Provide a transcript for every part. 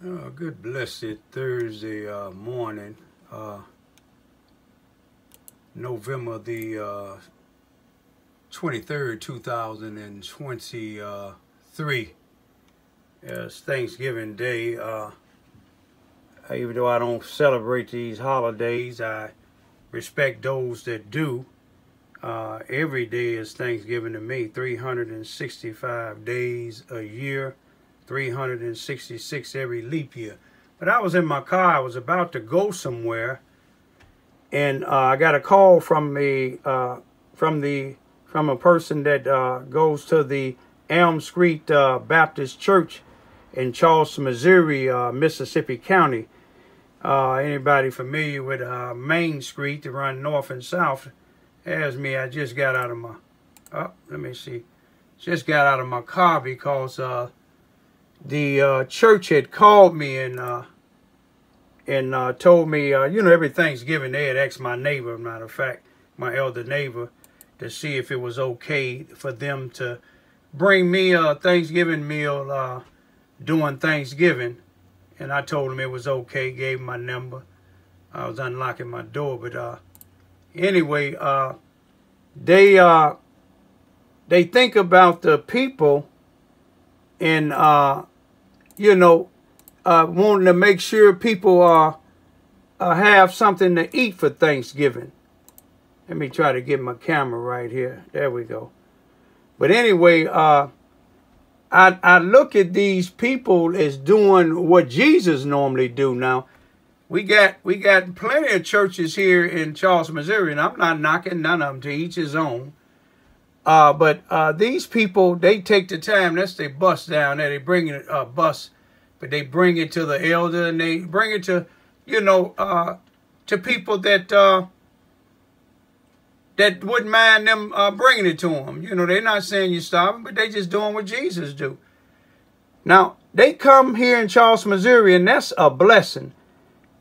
Good blessed Thursday morning, November the 23rd, 2023. It's Thanksgiving Day. Even though I don't celebrate these holidays, I respect those that do. Every day is Thanksgiving to me. 365 days a year. 366 every leap year. But I was in my car. I was about to go somewhere, and I got a call from a person that goes to the Elm Street Baptist Church in Charleston, Missouri, Mississippi County. Anybody familiar with Main Street to run north and south? As me, I just got out of my just got out of my car because the church had called me and told me, every Thanksgiving they had asked my neighbor, matter of fact, my elder neighbor, to see if it was okay for them to bring me a Thanksgiving meal during Thanksgiving. And I told him it was okay, gave him my number. I was unlocking my door, but anyway, they think about the people and wanting to make sure people have something to eat for Thanksgiving. Let me try to get my camera right here. There we go. But anyway, I look at these people as doing what Jesus normally do. Now, we got plenty of churches here in Charleston, Missouri, and I'm not knocking none of them, to each his own. But these people, they take the time. That's their bus down there. They bring it a bus, but they bring it to the elder, and they bring it to, to people that that wouldn't mind them bringing it to them. They're not saying you're starving, but they just doing what Jesus do. Now, they come here in Charleston, Missouri, and that's a blessing.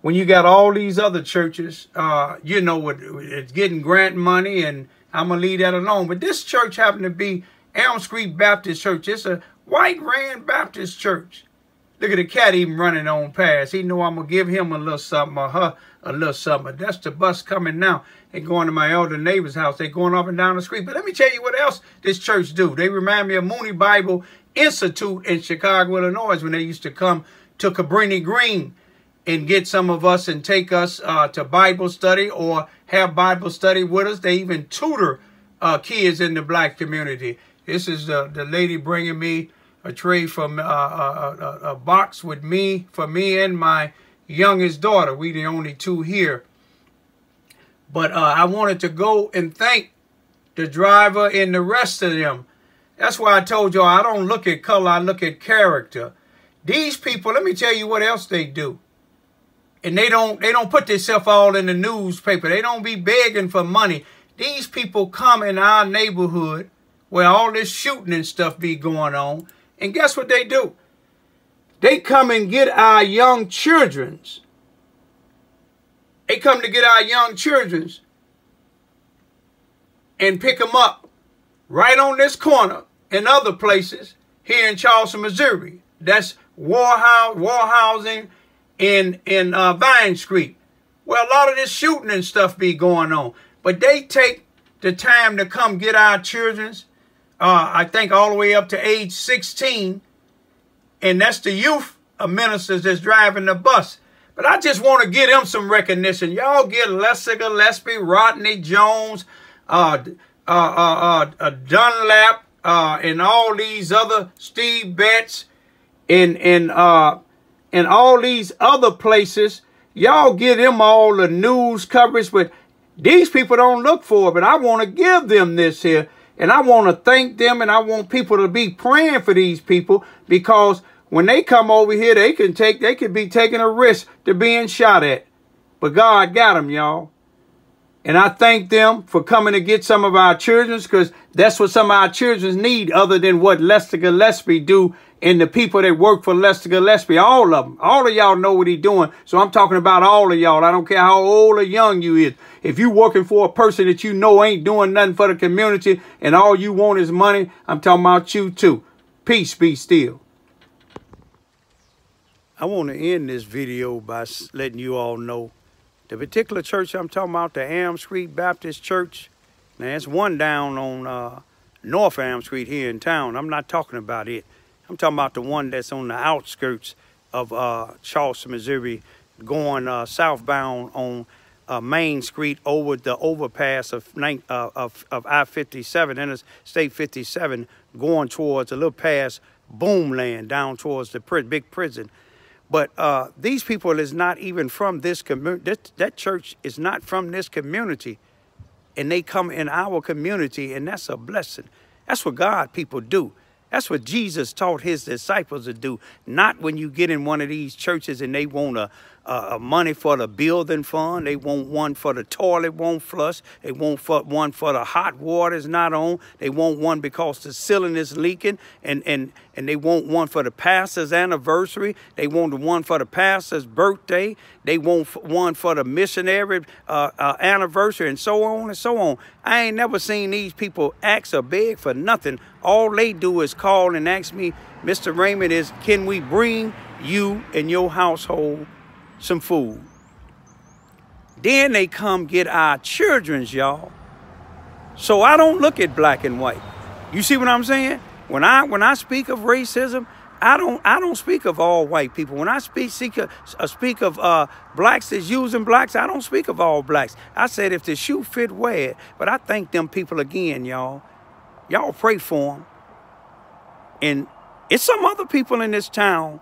When you got all these other churches, it's getting grant money, and I'm going to leave that alone. But this church happened to be Elm Street Baptist Church. It's a white Rand Baptist church. Look at the cat even running on past. He know I'm going to give him a little something or her a little something. That's the bus coming now. They going to my elder neighbor's house. They going up and down the street. But let me tell you what else this church do. They remind me of Mooney Bible Institute in Chicago, Illinois, when they used to come to Cabrini Green and get some of us and take us to Bible study or have Bible study with us. They even tutor kids in the black community. This is the lady bringing me a tray from a box with me, for me and my youngest daughter. We the only two here. But I wanted to go and thank the driver and the rest of them. That's why I told y'all I don't look at color, I look at character. These people, let me tell you what else they do. And they don't put themselves all in the newspaper. They don't be begging for money. These people come in our neighborhood where all this shooting and stuff be going on. And guess what they do? They come and get our young children's. They come to get our young children's and pick them up right on this corner and other places here in Charleston, Missouri. That's Warhousing in Vine Street, where a lot of this shooting and stuff be going on. But they take the time to come get our children's, I think all the way up to age 16. And that's the youth ministers that's driving the bus. But I just want to give them some recognition. Y'all get Lester Gillespie, Rodney Jones, Dunlap, and all these other Steve Betts, and all these other places. Y'all give them all the news coverage, but these people don't look for it. But I want to give them this here, and I want to thank them, and I want people to be praying for these people, because when they come over here, they could be taking a risk to being shot at. But God got them, y'all. And I thank them for coming to get some of our children, because that's what some of our children need, other than what Lester Gillespie do and the people that work for Lester Gillespie. All of them. All of y'all know what he doing. So I'm talking about all of y'all. I don't care how old or young you is. If you working for a person that you know ain't doing nothing for the community and all you want is money, I'm talking about you too. Peace be still. I want to end this video by letting you all know the particular church I'm talking about, the Elm Street Baptist Church. Now, it's one down on North Elm Street here in town. I'm not talking about it. I'm talking about the one that's on the outskirts of Charleston, Missouri, going southbound on Main Street over the overpass of I-57, Interstate 57, going towards a little past Boomland, down towards the big prison. But these people is not even from this community. That church is not from this community. And they come in our community, and that's a blessing. That's what God people do. That's what Jesus taught his disciples to do. Not when you get in one of these churches and they want money for the building fund. They want one for the toilet won't flush. They want one for the hot water is not on. They want one because the ceiling is leaking. And they want one for the pastor's anniversary. They want the one for the pastor's birthday. They want one for the missionary anniversary, and so on and so on. I ain't never seen these people ask or beg for nothing. All they do is call and ask me, Mr. Raymond, can we bring you and your household some food? Then they come get our children's, y'all. So I don't look at black and white. You see what I'm saying? When I speak of racism, I don't speak of all white people. When I speak of blacks that's using blacks, I don't speak of all blacks. I said if the shoe fit, wear it. But I thank them people again, y'all. Y'all pray for them. And it's some other people in this town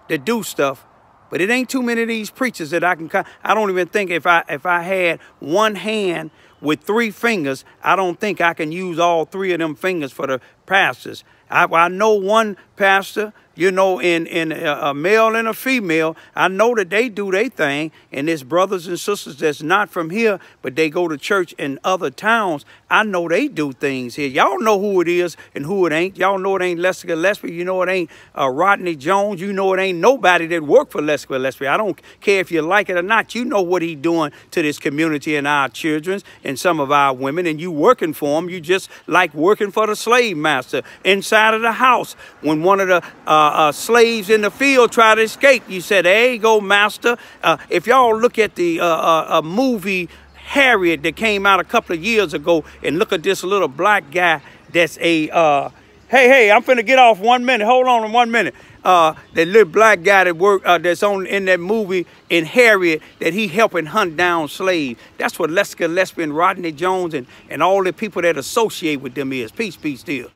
that do stuff, but it ain't too many of these preachers that I don't even think if I had one hand with 3 fingers, I don't think I can use all 3 of them fingers for the pastors. I know one pastor, you know, in a male and a female. I know that they do their thing, and there's brothers and sisters that's not from here, but they go to church in other towns. I know they do things here. Y'all know who it is and who it ain't. Y'all know it ain't Lester Gillespie. You know it ain't Rodney Jones. You know it ain't nobody that worked for Lester Gillespie. I don't care if you like it or not. You know what he doing to this community and our children and some of our women, and you working for him. You just like working for the slave master inside of the house. When one of the slaves in the field try to escape, you said, there you go, master. If y'all look at the movie Harriet that came out a couple of years ago, and look at this little black guy that's a hey, I'm finna get off 1 minute. Hold on 1 minute. That little black guy that worked that's in that movie in Harriet, that he helping hunt down slaves. That's what Lester Gillespie and Rodney Jones and all the people that associate with them is. Peace, peace, still.